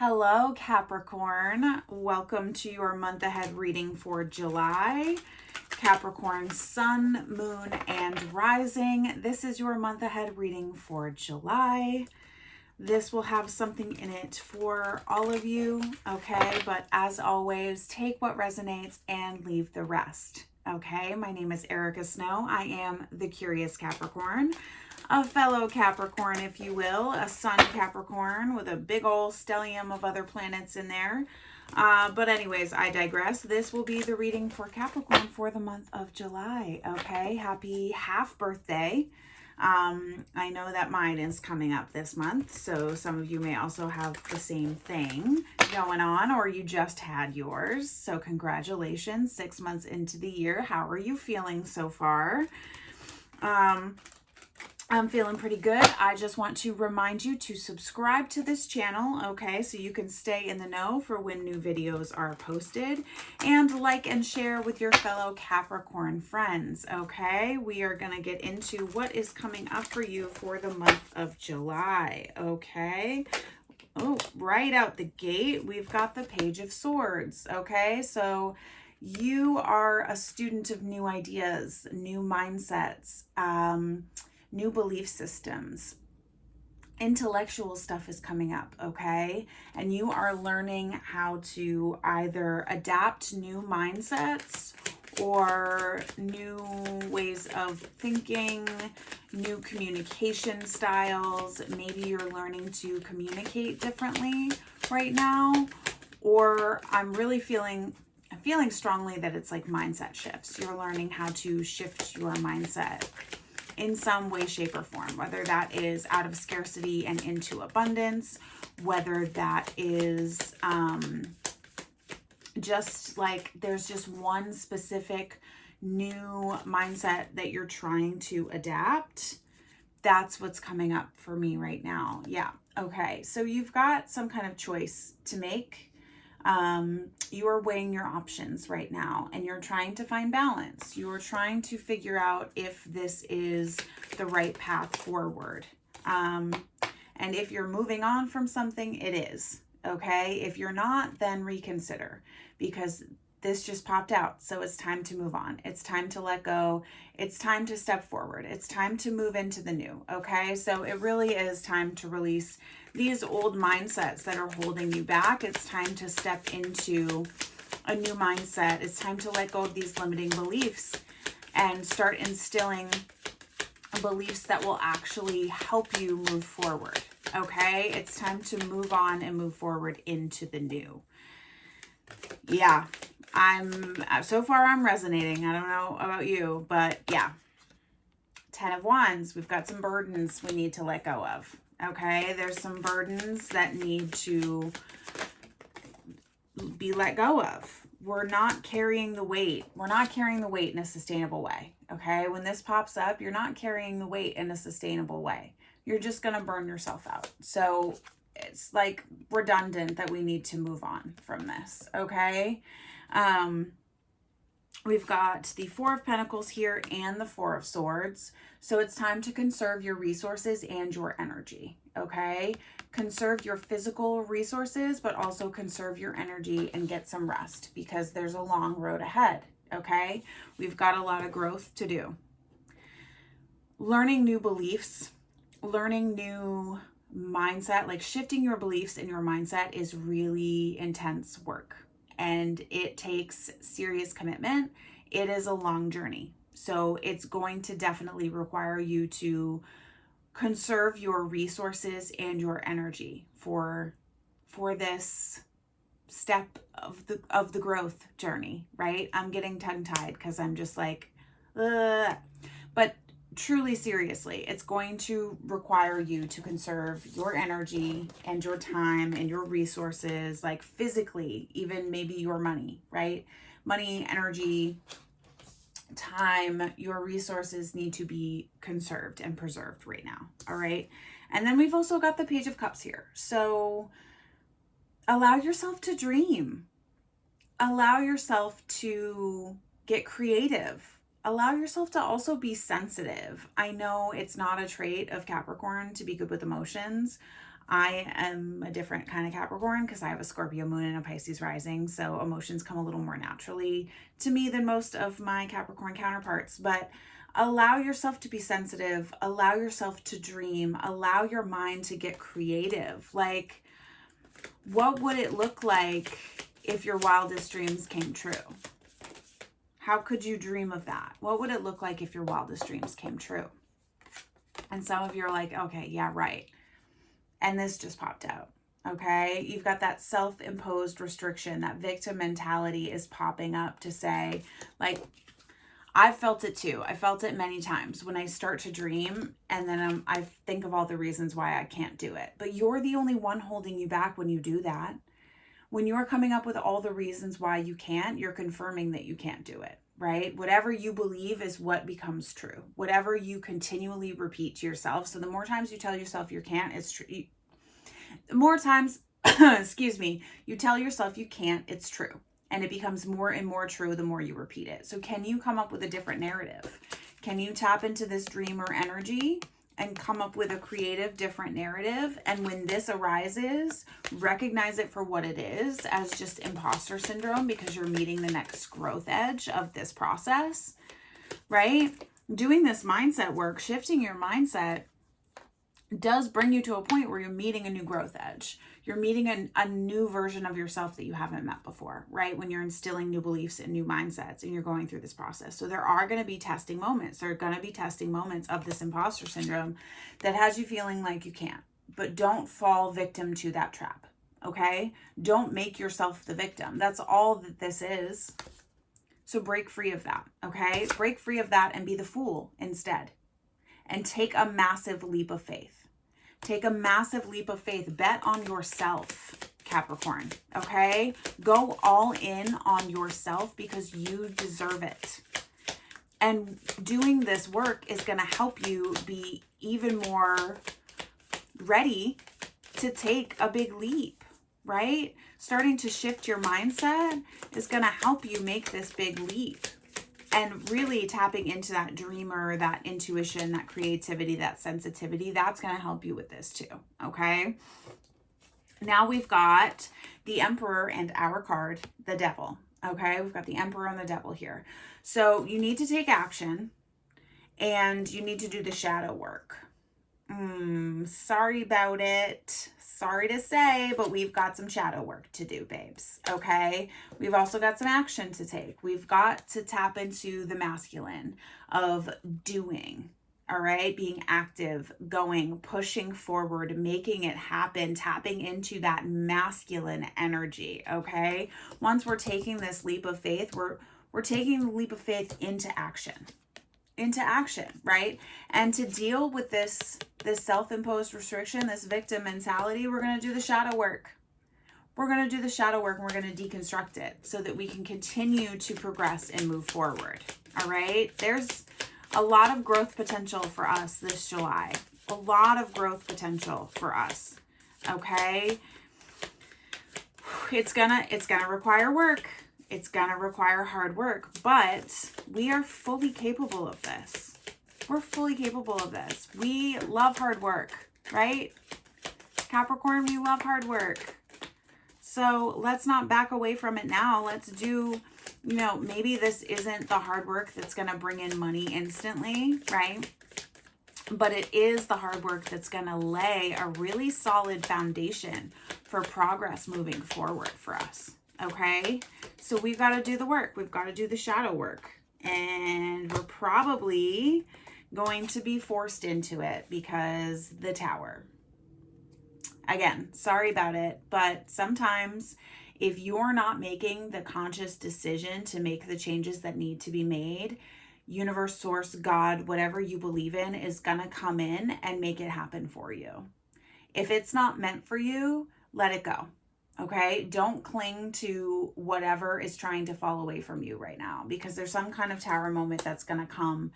Hello, Capricorn. Welcome to your month ahead reading for July. Capricorn Sun, Moon, and Rising. This is your month ahead reading for July. This will have something in it for all of you, okay? But as always, take what resonates and leave the rest, okay? My name is Erica Snow. I am the Curious Capricorn, a fellow Capricorn, if you will, a sun Capricorn with a big old stellium of other planets in there. But anyways, I digress. This will be the reading for Capricorn for the month of July, okay? Happy half birthday. I know that mine is coming up this month, so some of you may also have the same thing going on, or you just had yours. So congratulations, 6 months into the year. How are you feeling so far? I'm feeling pretty good. I just want to remind you to subscribe to this channel, okay, so you can stay in the know for when new videos are posted, and like and share with your fellow Capricorn friends, okay? We are going to get into what is coming up for you for the month of July, okay? Oh, right out the gate, we've got the Page of Swords, okay? So you are a student of new ideas, new mindsets, new belief systems. Intellectual stuff is coming up, okay? And you are learning how to either adapt new mindsets or new ways of thinking, new communication styles. Maybe you're learning to communicate differently right now, or I'm feeling strongly that it's like mindset shifts. You're learning how to shift your mindset in some way, shape, or form, whether that is out of scarcity and into abundance, whether that is just like there's just one specific new mindset that you're trying to adapt. That's what's coming up for me right now. Yeah. Okay. So you've got some kind of choice to make. You are weighing your options right now and you're trying to find balance. You're trying to figure out if this is the right path forward. And if you're moving on from something, it is, okay? If you're not, then reconsider, because this just popped out. So it's time to move on. It's time to let go. It's time to step forward. It's time to move into the new, okay? So it really is time to release these old mindsets that are holding you back. It's time to step into a new mindset. It's time to let go of these limiting beliefs and start instilling beliefs that will actually help you move forward, okay? It's time to move on and move forward into the new. Yeah, so far I'm resonating. I don't know about you, but yeah. 10 of Wands, we've got some burdens we need to let go of. Okay, there's some burdens that need to be let go of. We're not carrying the weight. We're not carrying the weight in a sustainable way. Okay, when this pops up, you're not carrying the weight in a sustainable way. You're just going to burn yourself out. So it's like redundant that we need to move on from this. Okay, we've got the Four of Pentacles here and the Four of Swords. So it's time to conserve your resources and your energy, okay? Conserve your physical resources, but also conserve your energy and get some rest, because there's a long road ahead, okay? We've got a lot of growth to do. Learning new beliefs, learning new mindset, like shifting your beliefs and your mindset is really intense work. And it takes serious commitment. It is a long journey. So it's going to definitely require you to conserve your resources and your energy for this step of the growth journey, right? I'm getting tongue-tied because I'm just like, ugh. But truly, seriously, it's going to require you to conserve your energy and your time and your resources, like physically, even maybe your money, right? Money, energy, time, your resources need to be conserved and preserved right now, all right? And then we've also got the Page of Cups here. So allow yourself to dream. Allow yourself to get creative. Allow yourself to also be sensitive. I know it's not a trait of Capricorn to be good with emotions. I am a different kind of Capricorn because I have a Scorpio moon and a Pisces rising. So emotions come a little more naturally to me than most of my Capricorn counterparts. But allow yourself to be sensitive. Allow yourself to dream. Allow your mind to get creative. Like, what would it look like if your wildest dreams came true? How could you dream of that? What would it look like if your wildest dreams came true? And some of you are like, okay, yeah, right. And this just popped out, okay? You've got that self-imposed restriction, that victim mentality is popping up to say, like, I've felt it too. I felt it many times when I start to dream and then I think of all the reasons why I can't do it. But you're the only one holding you back when you do that. When you're coming up with all the reasons why you can't, you're confirming that you can't do it, right? Whatever you believe is what becomes true. Whatever you continually repeat to yourself. So the more times you tell yourself you can't, it's true. The more times, excuse me, you tell yourself you can't, it's true. And it becomes more and more true the more you repeat it. So can you come up with a different narrative? Can you tap into this dreamer energy and come up with a creative, different narrative? And when this arises, recognize it for what it is, as just imposter syndrome, because you're meeting the next growth edge of this process, right? Doing this mindset work, shifting your mindset, does bring you to a point where you're meeting a new growth edge. You're meeting a new version of yourself that you haven't met before, right? When you're instilling new beliefs and new mindsets and you're going through this process. So there are going to be testing moments. There are going to be testing moments of this imposter syndrome that has you feeling like you can't. But don't fall victim to that trap, okay? Don't make yourself the victim. That's all that this is. So break free of that, okay? Break free of that and be the fool instead. And take a massive leap of faith. Take a massive leap of faith. Bet on yourself, Capricorn, okay? Go all in on yourself because you deserve it. And doing this work is going to help you be even more ready to take a big leap, right? Starting to shift your mindset is going to help you make this big leap. And really tapping into that dreamer, that intuition, that creativity, that sensitivity, that's going to help you with this too, okay? Now we've got the Emperor and our card, the Devil, okay? We've got the Emperor and the Devil here. So you need to take action and you need to do the shadow work. Sorry about it. Sorry to say, but we've got some shadow work to do, babes. Okay. We've also got some action to take. We've got to tap into the masculine of doing. All right. Being active, going, pushing forward, making it happen, tapping into that masculine energy. Okay. Once we're taking this leap of faith, we're taking the leap of faith into action. Right? And to deal with this self-imposed restriction, this victim mentality, we're going to do the shadow work. We're going to do the shadow work and we're going to deconstruct it so that we can continue to progress and move forward. All right? There's a lot of growth potential for us this July. A lot of growth potential for us. Okay? It's gonna require work. It's going to require hard work, but we are fully capable of this. We're fully capable of this. We love hard work, right? Capricorn, we love hard work. So let's not back away from it now. Let's do, maybe this isn't the hard work that's going to bring in money instantly, right? But it is the hard work that's going to lay a really solid foundation for progress moving forward for us. Okay, so we've got to do the work. We've got to do the shadow work. And we're probably going to be forced into it because the Tower. Again, sorry about it, but sometimes if you're not making the conscious decision to make the changes that need to be made, universe, source, God, whatever you believe in is going to come in and make it happen for you. If it's not meant for you, let it go. Okay, don't cling to whatever is trying to fall away from you right now, because there's some kind of Tower moment that's going to come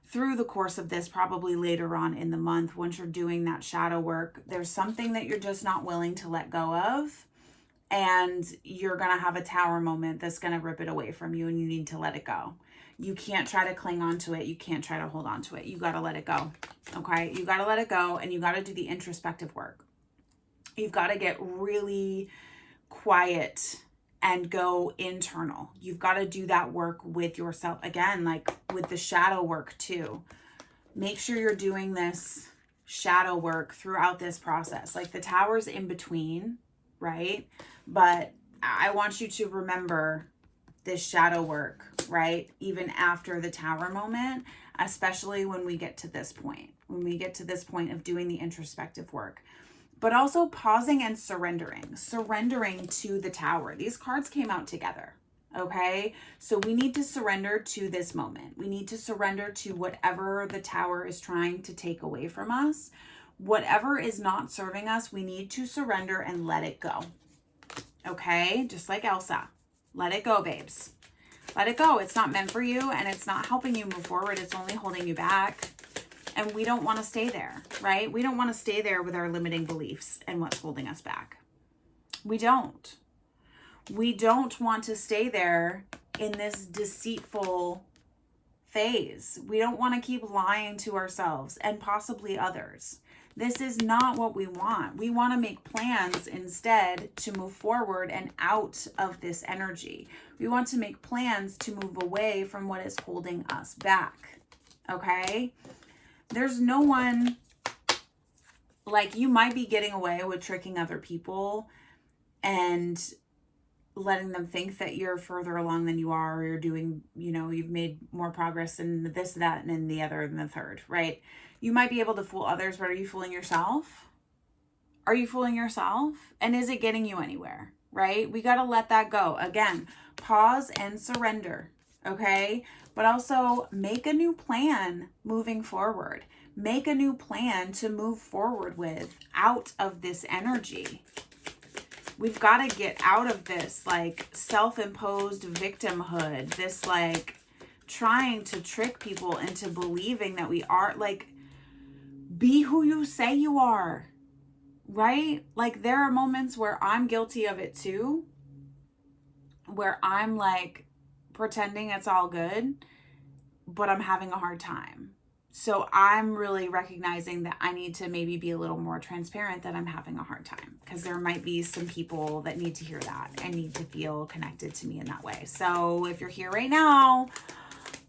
through the course of this, probably later on in the month. Once you're doing that shadow work, there's something that you're just not willing to let go of, and you're going to have a Tower moment that's going to rip it away from you, and you need to let it go. You can't try to cling on to it. You can't try to hold on to it. You got to let it go. Okay, you got to let it go, and you got to do the introspective work. You've got to get really quiet and go internal. You've got to do that work with yourself. Again, like with the shadow work too. Make sure you're doing this shadow work throughout this process. Like the Tower's in between, right? But I want you to remember this shadow work, right? Even after the Tower moment, especially when we get to this point, of doing the introspective work, but also pausing and surrendering to the Tower. These cards came out together. Okay, so we need to surrender to this moment. We need to surrender to whatever the Tower is trying to take away from us. Whatever is not serving us, we need to surrender and let it go. Okay, just like Elsa. Let it go, babes. Let it go. It's not meant for you, and it's not helping you move forward. It's only holding you back. And we don't want to stay there, right? We don't want to stay there with our limiting beliefs and what's holding us back. We don't. We don't want to stay there in this deceitful phase. We don't want to keep lying to ourselves and possibly others. This is not what we want. We want to make plans instead to move forward and out of this energy. We want to make plans to move away from what is holding us back. Okay? There's no one, like, you might be getting away with tricking other people and letting them think that you're further along than you are, or you're doing, you've made more progress in this, that, and in the other, and the third, right? You might be able to fool others, but are you fooling yourself? Are you fooling yourself? And is it getting you anywhere, right? We got to let that go. Again, pause and surrender, okay? But also make a new plan moving forward. Make a new plan to move forward with out of this energy. We've got to get out of this like self-imposed victimhood, this like trying to trick people into believing that we are, like, be who you say you are, right? Like there are moments where I'm guilty of it too, where I'm like pretending it's all good, but I'm having a hard time. So I'm really recognizing that I need to maybe be a little more transparent that I'm having a hard time, because there might be some people that need to hear that and need to feel connected to me in that way. So if you're here right now,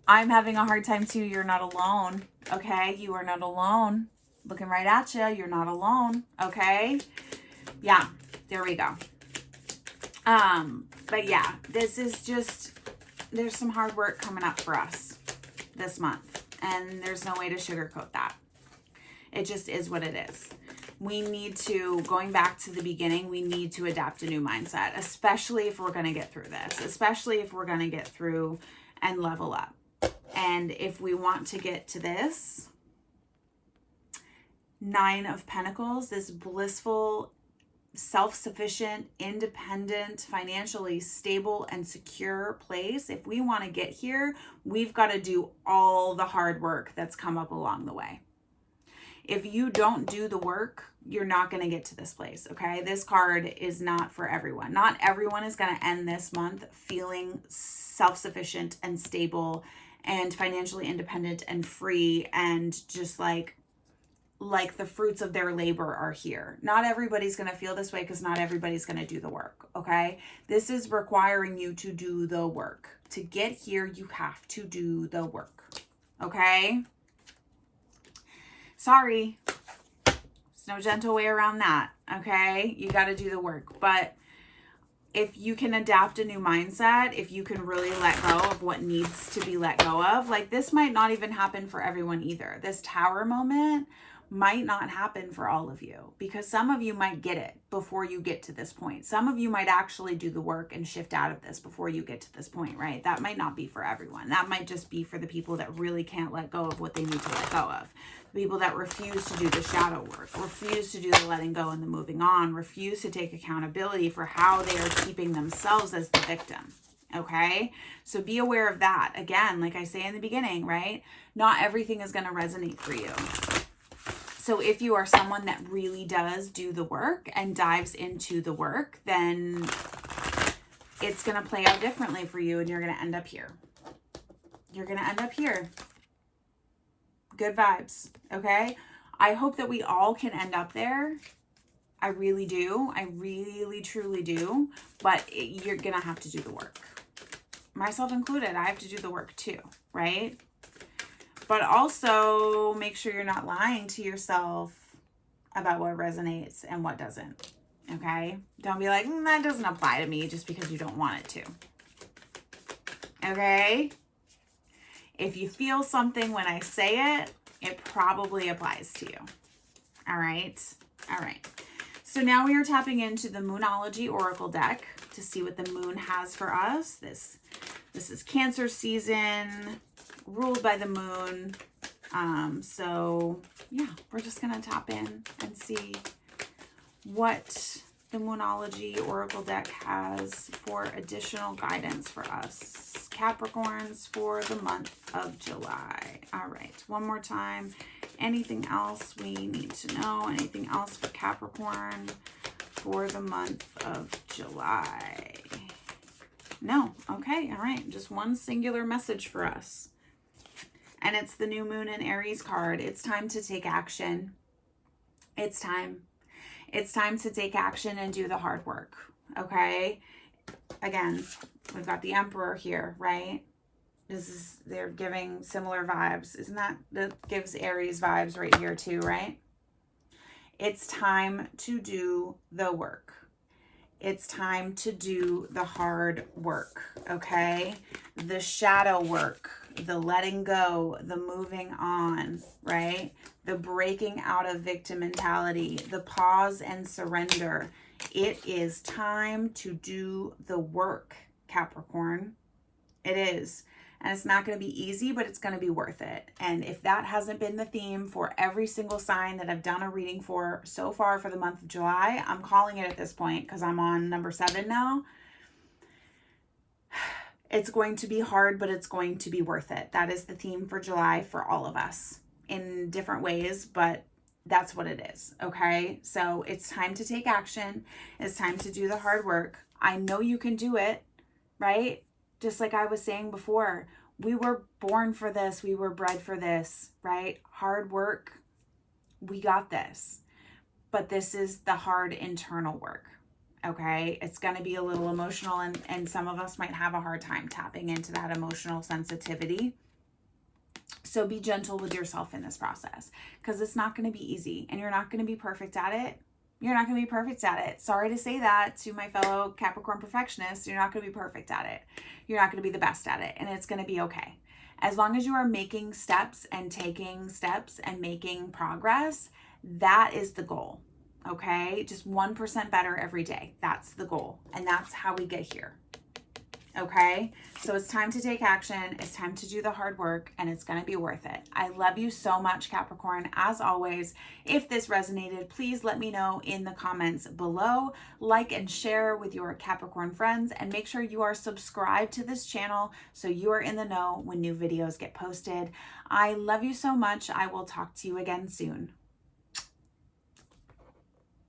I'm having a hard time too. You're not alone. Okay. You are not alone. Looking right at you. You're not alone. Okay. Yeah. There we go. But yeah, this is just, there's some hard work coming up for us this month. And there's no way to sugarcoat that. It just is what it is. We need to, going back to the beginning, we need to adapt a new mindset, especially if we're going to get through this, especially if we're going to get through and level up. And if we want to get to this 9 of Pentacles, this blissful, self-sufficient, independent, financially stable and secure place, if we want to get here, we've got to do all the hard work that's come up along the way. If you don't do the work, you're not going to get to this place, okay? This card is not for everyone. Not everyone is going to end this month feeling self-sufficient and stable and financially independent and free and just like the fruits of their labor are here. Not everybody's going to feel this way because not everybody's going to do the work, okay? This is requiring you to do the work. To get here, you have to do the work, okay? Sorry. There's no gentle way around that, okay? You got to do the work. But if you can adapt a new mindset, if you can really let go of what needs to be let go of, like this might not even happen for everyone either. This Tower moment might not happen for all of you, because some of you might get it before you get to this point. Some of you might actually do the work and shift out of this before you get to this point, right? That might not be for everyone. That might just be for the people that really can't let go of what they need to let go of. The people that refuse to do the shadow work, refuse to do the letting go and the moving on, refuse to take accountability for how they are keeping themselves as the victim. Okay, so be aware of that. Again, like I say in the beginning, right? Not everything is going to resonate for you. So if you are someone that really does do the work and dives into the work, then it's going to play out differently for you and you're going to end up here. You're going to end up here. Good vibes, okay? I hope that we all can end up there. I really do. I really, truly do. But you're going to have to do the work. Myself included, I have to do the work too, right? But also make sure you're not lying to yourself about what resonates and what doesn't, okay? Don't be like, that doesn't apply to me just because you don't want it to, okay? If you feel something when I say it, it probably applies to you, all right? All right. So now we are tapping into the Moonology Oracle deck to see what the moon has for us. This is Cancer season, ruled by the moon. So yeah, we're just going to tap in and see what the Moonology Oracle deck has for additional guidance for us Capricorns for the month of July. All right, one more time. Anything else we need to know? Anything else for Capricorn for the month of July? No. Okay. All right. Just one singular message for us. And it's the new moon in Aries card. It's time to take action. It's time. It's time to take action and do the hard work. Okay. Again, we've got the Emperor here, right? They're giving similar vibes. Isn't that gives Aries vibes right here too, right? It's time to do the work. It's time to do the hard work, okay? The shadow work, the letting go, the moving on, right? The breaking out of victim mentality, the pause and surrender. It is time to do the work, Capricorn. It is. And it's not going to be easy, but it's going to be worth it. And if that hasn't been the theme for every single sign that I've done a reading for so far for the month of July, I'm calling it at this point because I'm on number 7 now. It's going to be hard, but it's going to be worth it. That is the theme for July for all of us in different ways, but that's what it is, okay? So it's time to take action. It's time to do the hard work. I know you can do it, right? Just like I was saying before, we were born for this. We were bred for this, right? Hard work. We got this. But this is the hard internal work, okay? It's going to be a little emotional, and some of us might have a hard time tapping into that emotional sensitivity. So be gentle with yourself in this process because it's not going to be easy and you're not going to be perfect at it. You're not going to be perfect at it. Sorry to say that to my fellow Capricorn perfectionists. You're not going to be perfect at it. You're not going to be the best at it, and it's going to be okay. As long as you are making steps and taking steps and making progress, that is the goal, okay? Just 1% better every day. That's the goal, and that's how we get here, okay? So it's time to take action. It's time to do the hard work, and it's going to be worth it. I love you so much, Capricorn. As always, if this resonated, please let me know in the comments below. Like and share with your Capricorn friends, and make sure you are subscribed to this channel so you are in the know when new videos get posted. I love you so much. I will talk to you again soon.